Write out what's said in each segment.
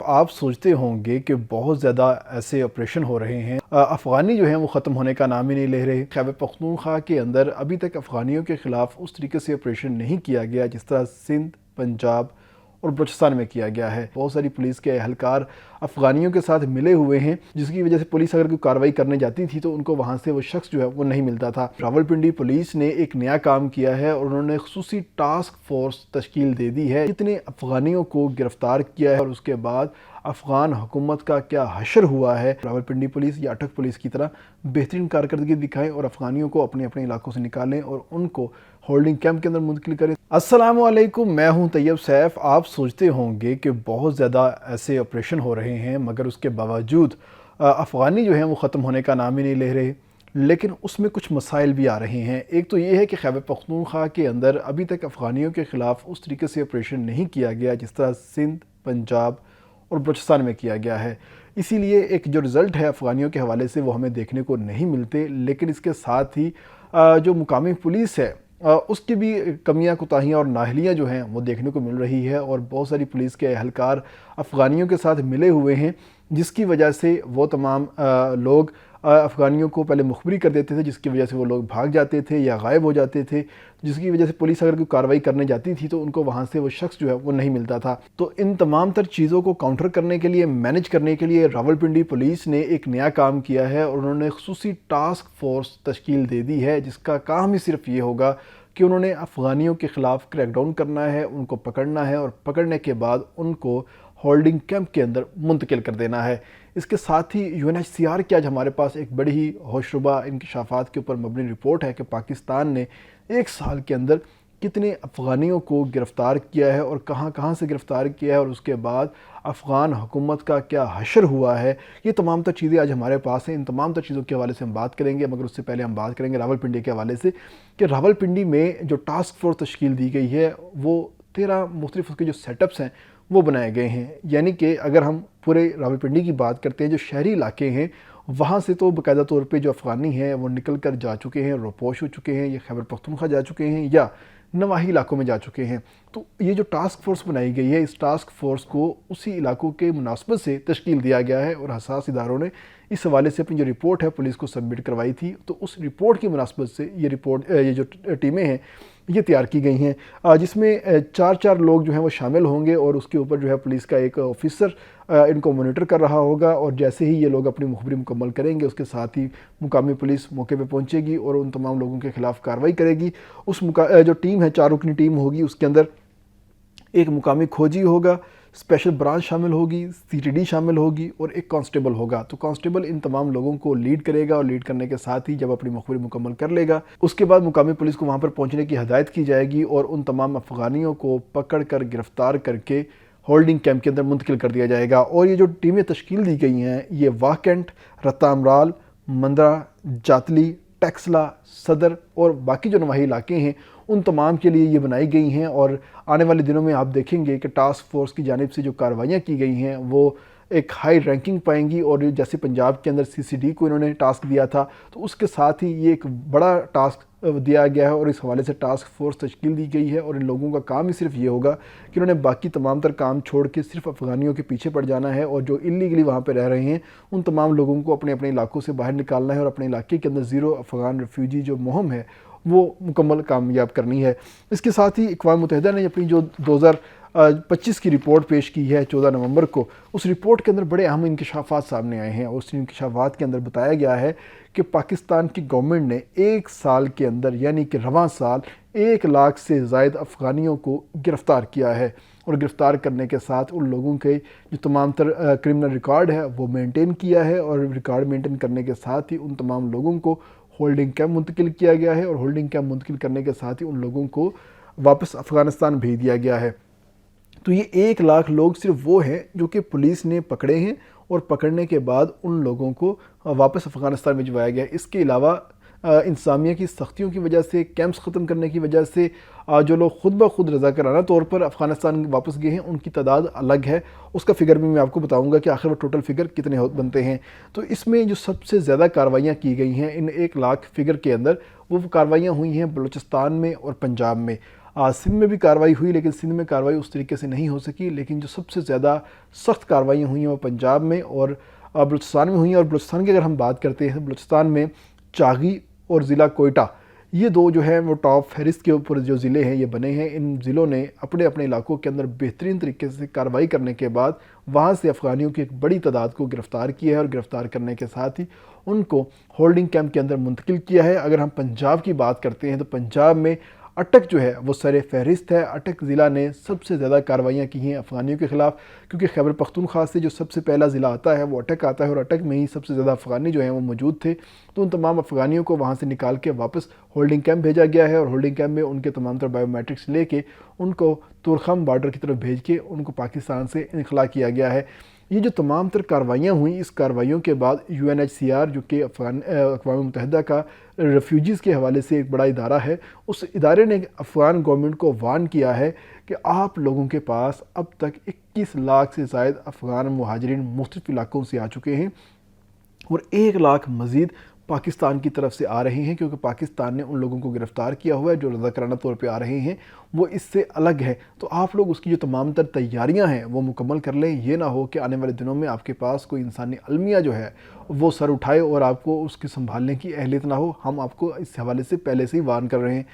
آپ سوچتے ہوں گے کہ بہت زیادہ ایسے آپریشن ہو رہے ہیں افغانی جو ہیں وہ ختم ہونے کا نام ہی نہیں لے رہے۔ خیبر پختونخوا کے اندر ابھی تک افغانیوں کے خلاف اس طریقے سے آپریشن نہیں کیا گیا جس طرح سندھ، پنجاب اور بلوچستان میں کیا گیا ہے۔ بہت ساری پولیس کے اہلکار افغانیوں کے ساتھ ملے ہوئے ہیں، جس کی وجہ سے پولیس اگر کوئی کارروائی کرنے جاتی تھی تو ان کو وہاں سے وہ شخص جو ہے وہ نہیں ملتا تھا۔ راولپنڈی پولیس نے ایک نیا کام کیا ہے اور انہوں نے خصوصی ٹاسک فورس تشکیل دے دی ہے۔ کتنے افغانیوں کو گرفتار کیا ہے اور اس کے بعد افغان حکومت کا کیا حشر ہوا ہے۔ راولپنڈی پولیس یا اٹک پولیس کی طرح بہترین کارکردگی دکھائیں اور افغانیوں کو اپنے اپنے علاقوں سے نکالیں اور ان کو ہولڈنگ کیمپ کے اندر منتقل کریں۔ السلام علیکم، میں ہوں طیب سیف۔ آپ سوچتے ہوں گے کہ بہت زیادہ ایسے آپریشن ہو رہے ہیں مگر اس کے باوجود افغانی جو ہیں وہ ختم ہونے کا نام ہی نہیں لے رہے، لیکن اس میں کچھ مسائل بھی آ رہے ہیں۔ ایک تو یہ ہے کہ خیبر پختونخوا کے اندر ابھی تک افغانیوں کے خلاف اس طریقے سے آپریشن نہیں کیا گیا جس طرح سندھ، پنجاب اور بلوچستان میں کیا گیا ہے۔ اسی لیے ایک جو رزلٹ ہے افغانیوں کے حوالے سے وہ ہمیں دیکھنے کو نہیں ملتے، لیکن اس کے ساتھ ہی جو مقامی پولیس ہے اس کی بھی کمیاں، کوتاہیاں اور نااہلیاں جو ہیں وہ دیکھنے کو مل رہی ہے، اور بہت ساری پولیس کے اہلکار افغانیوں کے ساتھ ملے ہوئے ہیں، جس کی وجہ سے وہ تمام لوگ افغانیوں کو پہلے مخبری کر دیتے تھے، جس کی وجہ سے وہ لوگ بھاگ جاتے تھے یا غائب ہو جاتے تھے، جس کی وجہ سے پولیس اگر کوئی کارروائی کرنے جاتی تھی تو ان کو وہاں سے وہ شخص جو ہے وہ نہیں ملتا تھا۔ تو ان تمام تر چیزوں کو کاؤنٹر کرنے کے لیے، مینج کرنے کے لیے راولپنڈی پولیس نے ایک نیا کام کیا ہے اور انہوں نے خصوصی ٹاسک فورس تشکیل دے دی ہے، جس کا کام ہی صرف یہ ہوگا کہ انہوں نے افغانیوں کے خلاف کریک ڈاؤن کرنا ہے، ان کو پکڑنا ہے اور پکڑنے کے بعد ان کو ہولڈنگ کیمپ کے اندر منتقل کر دینا ہے۔ اس کے ساتھ ہی UNHCR کی آج ہمارے پاس ایک بڑی ہی ہوشربا انکشافات کے اوپر مبنی رپورٹ ہے کہ پاکستان نے ایک سال کے اندر کتنے افغانیوں کو گرفتار کیا ہے اور کہاں کہاں سے گرفتار کیا ہے، اور اس کے بعد افغان حکومت کا کیا حشر ہوا ہے۔ یہ تمام تر چیزیں آج ہمارے پاس ہیں۔ ان تمام تر چیزوں کے حوالے سے ہم بات کریں گے، مگر اس سے پہلے ہم بات کریں گے راولپنڈی کے حوالے سے کہ راولپنڈی میں جو ٹاسک فورس تشکیل دی گئی ہے وہ 13 مختلف اس کے جو سیٹ اپس ہیں وہ بنائے گئے ہیں۔ یعنی کہ اگر ہم پورے راولپنڈی کی بات کرتے ہیں، جو شہری علاقے ہیں وہاں سے تو باقاعدہ طور پہ جو افغانی ہیں وہ نکل کر جا چکے ہیں، روپوش ہو چکے ہیں، یا خیبر پختونخوا جا چکے ہیں یا نواحی علاقوں میں جا چکے ہیں۔ تو یہ جو ٹاسک فورس بنائی گئی ہے، اس ٹاسک فورس کو اسی علاقوں کے مناسبت سے تشکیل دیا گیا ہے، اور حساس اداروں نے اس حوالے سے اپنی جو رپورٹ ہے پولیس کو سبمٹ کروائی تھی، تو اس رپورٹ کی مناسبت سے یہ جو ٹیمیں ہیں یہ تیار کی گئی ہیں، جس میں 4 لوگ جو ہیں وہ شامل ہوں گے، اور اس کے اوپر جو ہے پولیس کا ایک آفیسر ان کو مانیٹر کر رہا ہوگا، اور جیسے ہی یہ لوگ اپنی مخبری مکمل کریں گے اس کے ساتھ ہی مقامی پولیس موقع پہ پہنچے گی اور ان تمام لوگوں کے خلاف کارروائی کرے گی۔ اس جو ٹیم ہے 4 رکنی ٹیم ہوگی، اس کے اندر ایک مقامی کھوجی ہوگا، اسپیشل برانچ شامل ہوگی، CTD شامل ہوگی اور ایک کانسٹیبل ہوگا۔ تو کانسٹیبل ان تمام لوگوں کو لیڈ کرے گا، اور لیڈ کرنے کے ساتھ ہی جب اپنی مخبری مکمل کر لے گا اس کے بعد مقامی پولیس کو وہاں پر پہنچنے کی ہدایت کی جائے گی، اور ان تمام افغانیوں کو پکڑ کر گرفتار کر کے ہولڈنگ کیمپ کے اندر منتقل کر دیا جائے گا۔ اور یہ جو ٹیمیں تشکیل دی گئی ہیں یہ واہ-کینٹ، رتا امرال، مندرہ، جاتلی، ٹیکسلا، صدر اور باقی جو نواحی علاقے ہیں ان تمام کے لیے یہ بنائی گئی ہیں، اور آنے والے دنوں میں آپ دیکھیں گے کہ ٹاسک فورس کی جانب سے جو کارروائیاں کی گئی ہیں وہ ایک ہائی رینکنگ پائیں گی، اور جیسے پنجاب کے اندر CCD کو انہوں نے ٹاسک دیا تھا تو اس کے ساتھ ہی یہ ایک بڑا ٹاسک دیا گیا ہے، اور اس حوالے سے ٹاسک فورس تشکیل دی گئی ہے، اور ان لوگوں کا کام ہی صرف یہ ہوگا کہ انہوں نے باقی تمام تر کام چھوڑ کے صرف افغانیوں کے پیچھے پڑ جانا ہے، اور جو اللیگلی وہاں پہ رہ رہے ہیں ان تمام لوگوں کو اپنے اپنے علاقوں سے باہر نکالنا ہے، اور اپنے علاقے کے اندر زیرو افغان ریفیوجی جو مہم ہے وہ مکمل کامیاب کرنی ہے۔ اس کے ساتھ ہی اقوام متحدہ نے اپنی جو 2025 کی رپورٹ پیش کی ہے 14 نومبر کو، اس رپورٹ کے اندر بڑے اہم انکشافات سامنے آئے ہیں، اور اس انکشافات کے اندر بتایا گیا ہے کہ پاکستان کی گورنمنٹ نے ایک سال کے اندر یعنی کہ رواں سال 1 لاکھ سے زائد افغانیوں کو گرفتار کیا ہے، اور گرفتار کرنے کے ساتھ ان لوگوں کے جو تمام تر کرمنل ریکارڈ ہے وہ مینٹین کیا ہے، اور ریکارڈ مینٹین کرنے کے ساتھ ہی ان تمام لوگوں کو ہولڈنگ کیمپ منتقل کیا گیا ہے، اور ہولڈنگ کیمپ منتقل کرنے کے ساتھ ہی ان لوگوں کو واپس افغانستان بھیج دیا گیا ہے۔ تو یہ 1 لاکھ لوگ صرف وہ ہیں جو کہ پولیس نے پکڑے ہیں، اور پکڑنے کے بعد ان لوگوں کو واپس افغانستان بھجوایا گیا ہے۔ اس کے علاوہ انتظامیہ کی سختیوں کی وجہ سے، کیمپس ختم کرنے کی وجہ سے جو لوگ خود بخود رضاکارانہ طور پر افغانستان واپس گئے ہیں ان کی تعداد الگ ہے، اس کا فگر بھی میں آپ کو بتاؤں گا کہ آخر وہ ٹوٹل فگر کتنے بنتے ہیں۔ تو اس میں جو سب سے زیادہ کارروائیاں کی گئی ہیں ان 1 لاکھ فگر کے اندر، وہ کارروائیاں ہوئی ہیں بلوچستان میں اور پنجاب میں۔ सिंध में भी कार्रवाई हुई, लेकिन सिंध में कार्रवाई उस तरीके से नहीं हो सकी। लेकिन जो सबसे ज़्यादा सख्त कार्रवाइयाँ हुई हैं वो पंजाब में और बलूचिस्तान में हुई हैं। और बलूचिस्तान की अगर हम बात करते हैं, बलूचिस्तान में चागी और ज़िला कोयटा, ये दो जो हैं वो टॉप फहरिस्त के ऊपर जो ज़िले हैं ये बने हैं। इन ज़िलों ने अपने अपने इलाकों के अंदर बेहतरीन तरीके से कार्रवाई करने के बाद वहाँ से अफ़गानियों की एक बड़ी तादाद को गिरफ़्तार किया है और गिरफ़्तार करने के साथ ही उनको होल्डिंग कैंप के अंदर मुंतकिल किया है। अगर हम पंजाब की बात करते हैं तो पंजाब में अटक जो है वो सर फहरिस्त है। अटक ज़िला ने सबसे ज़्यादा कार्रवाइयाँ की हैं अफ़गानियों के ख़िलाफ़, क्योंकि खैबर पख्तूनख्वा से जो सबसे पहला ज़िला आता है वो अटक आता है और अटक में ही सबसे ज़्यादा अफ़गानी जो हैं वो मौजूद थे। तो उन तमाम अफ़गानियों को वहाँ से निकाल के वापस होल्डिंग कैंप भेजा गया है और होल्डिंग कैंप में उनके तमाम तरह बायोमेट्रिक्स लेके उनको तुरखम बॉर्डर की तरफ भेज के उनको पाकिस्तान से इनखला किया गया है। ये जो तमाम तर कार्रवाइयाँ हुई, इस कार्रवाइयों के बाद UNHCR जो कि अक़वाम मुत्तहिदा का रेफ्यूजीज़ के हवाले से एक बड़ा इदारा है, उस इदारे ने अफ़गान गवर्नमेंट को वार्न किया है कि आप लोगों के पास अब तक 21 लाख से ज़ायद अफ़गान मुहाजिरीन मुख्तलिफ़ इलाकों से आ चुके हैं और 1 लाख मज़ीद पाकिस्तान की तरफ से आ रहे हैं, क्योंकि पाकिस्तान ने उन लोगों को गिरफ़्तार किया हुआ है जो रज़ाकाराना तौर पे आ रहे हैं, वो इससे अलग है। तो आप लोग उसकी जो तमाम तर तैयारियां हैं वो मुकम्मल कर लें। ये ना हो कि आने वाले दिनों में आपके पास कोई इंसानी अलमिया जो है वो सर उठाए और आपको उसकी संभालने की अहलियत ना हो। हम आपको इस हवाले से पहले से ही वार्न कर रहे हैं।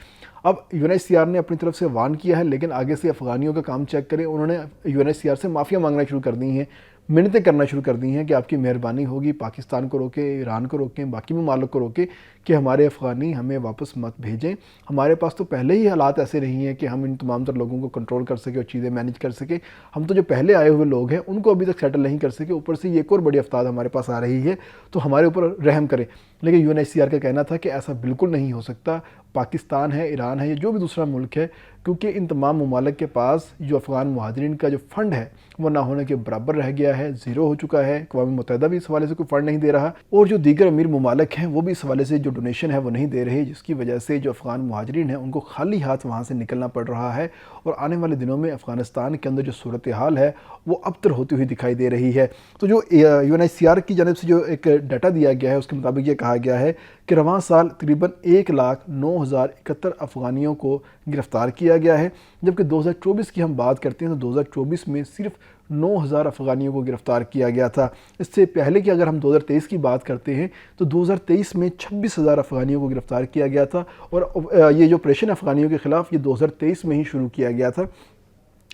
अब UNHCR ने अपनी तरफ से वार्न किया है, लेकिन आगे से अफ़गानियों का काम चेक करें। उन्होंने UNHCR से माफ़िया मांगना शुरू कर दी हैं, मिन्नतें करना शुरू कर दी हैं कि आपकी मेहरबानी होगी, पाकिस्तान को रोकें, ईरान को रोकें, बाकी ममालिक को रोकें कि हमारे अफ़गानी हमें वापस मत भेजें। हमारे पास तो पहले ही हालात ऐसे नहीं हैं कि हम इन तमाम तर लोगों को कंट्रोल कर सकें और चीज़ें मैनेज कर सकें। हम तो जो पहले आए हुए लोग हैं उनको अभी तक सेटल नहीं कर सके, ऊपर से ये एक और बड़ी अफ्ताद हमारे पास आ रही है, तो हमारे ऊपर रहम करें। लेकिन UNHCR का कहना था कि ऐसा बिल्कुल नहीं हो सकता। पाकिस्तान है, ईरान है या जो भी दूसरा मुल्क है, क्योंकि इन तमाम ममालिक के पास जो अफ़गान मुहाजिरीन का जो फ़ंड है वो ना होने के बराबर रह गया है, ज़ीरो हो चुका है। अक़वाम मुत्तहिदा भी इस हवाले से कोई फ़ंड नहीं दे रहा और जो दीगर अमीर ममालिक हैं वो भी इस हवाले से जो डोनेशन है वो नहीं दे रहे, जिसकी वजह से जो अफ़गान मुहाजिरीन हैं उनको खाली हाथ वहाँ से निकलना पड़ रहा है। और आने वाले दिनों में अफ़गानिस्तान के अंदर जो सूरत हाल है वो अबतर होती हुई दिखाई दे रही है। तो जो UNHCR की जानब से जो एक डाटा दिया गया है उसके मुताबिक ये कहा गया है कि रवां साल तकरीबन 1,09,071 अफ़गानियों को गिरफ़्तार किया गया है, जबकि 2024 की हम बात करते हैं तो 2024 में सिर्फ 9,000 अफ़गानियों को गिरफ़्तार किया गया था। इससे पहले की अगर हम 2023 की बात करते हैं तो 2023 में 26,000 अफ़गानियों को गिरफ़्तार किया गया था और ये जो ऑपरेशन अफ़गानियों के ख़िलाफ़ ये 2023 में ही शुरू किया गया था।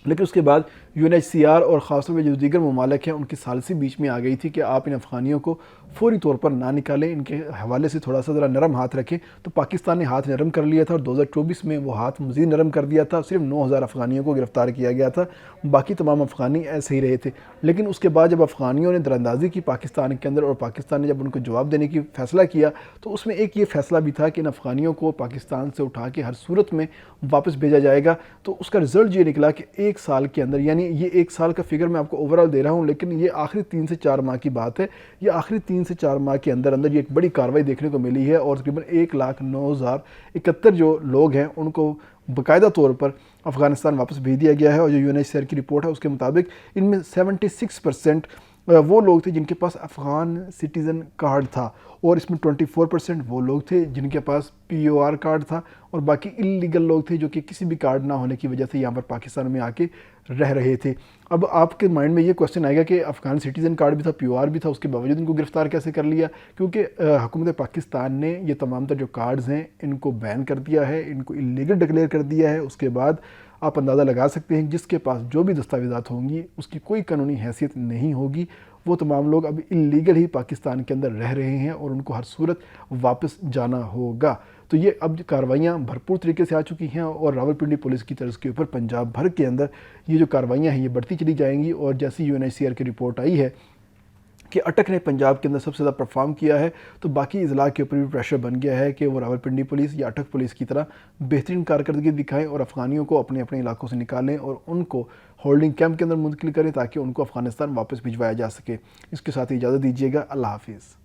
लेकिन उसके बाद UNHCR और ख़ासतौर पर जो दीगर ममालिक हैं उनकी सालसी बीच में आ गई थी कि आप इन अफ़गानियों को फ़ौरी तौर पर ना निकालें, इनके हवाले से थोड़ा सा ज़रा नरम हाथ रखें। तो पाकिस्तान ने हाथ नरम कर लिया था और 2024 में वो हाथ मज़ीद नरम कर दिया था। सिर्फ 9,000 अफ़गानियों को गिरफ़्तार किया गया था, बाकी तमाम अफ़गानी ऐसे ही रहे थे। लेकिन उसके बाद जब अफ़गानियों ने दरअंदाज़ी की पाकिस्तान के अंदर और पाकिस्तान ने जब उनको जवाब देने की फ़ैसला किया तो उसमें एक ये फ़ैसला भी था कि इन अफ़गानियों को पाकिस्तान से उठा के हर सूरत में वापस भेजा जाएगा। तो उसका रिज़ल्ट ये निकला कि 1 साल के अंदर, यानी ये 1 साल का फिगर मैं आपको ओवरऑल दे रहा हूँ, लेकिन ये आखिरी 3 से 4 माह की बात है। ये आखिरी 3 से 4 माह के अंदर अंदर ये एक बड़ी कार्रवाई देखने को मिली है और तकरीबन 1,09,071 जो लोग हैं उनको बाकायदा तौर पर अफ़गानिस्तान वापस भेज दिया गया है। और जो UNHCR की रिपोर्ट है उसके मुताबिक इनमें 76% वो लोग थे जिनके पास अफ़गान सिटीज़न कार्ड था और इसमें 24% वो लोग थे जिनके पास POR कार्ड था और बाकी इल्लीगल लोग थे जो कि किसी भी कार्ड ना होने की वजह से यहाँ पर पाकिस्तान में आके रह रहे थे। अब आपके माइंड में ये क्वेश्चन आएगा कि अफ़गान सिटीज़न कार्ड भी था, POR भी था, उसके बावजूद इनको गिरफ़्तार कैसे कर लिया? क्योंकि हुकूमत पाकिस्तान ने ये तमाम तर जो कार्ड्स हैं इनको बैन कर दिया है, इनको इल्लीगल डिक्लेयर कर दिया है। उसके बाद आप अंदाज़ा लगा सकते हैं जिसके पास जो भी दस्तावेज़ात होंगी उसकी कोई कानूनी हैसियत नहीं होगी, वो तमाम लोग अब इल्लीगल ही पाकिस्तान के अंदर रह रहे हैं और उनको हर सूरत वापस जाना होगा। तो ये अब कार्रवाइयाँ भरपूर तरीके से आ चुकी हैं और रावलपिंडी पुलिस की तर्ज के ऊपर पंजाब भर के अंदर ये जो कार्रवाइयाँ हैं ये बढ़ती चली जाएंगी। और जैसी UNHCR की रिपोर्ट आई है कि अटक ने पंजाब के अंदर सबसे ज़्यादा परफॉर्म किया है, तो बाकी इज़ला के ऊपर भी प्रेशर बन गया है कि वो रावलपिंडी पुलिस या अटक पुलिस की तरह बेहतरीन कारकर्दगी दिखाएं और अफ़गानियों को अपने अपने इलाकों से निकालें और उनको होल्डिंग कैंप के अंदर मुंतकिल करें ताकि उनको अफ़गानिस्तान वापस भिजवाया जा सके। इसके साथ ही इजाज़त दीजिएगा। अल्लाह हाफिज़।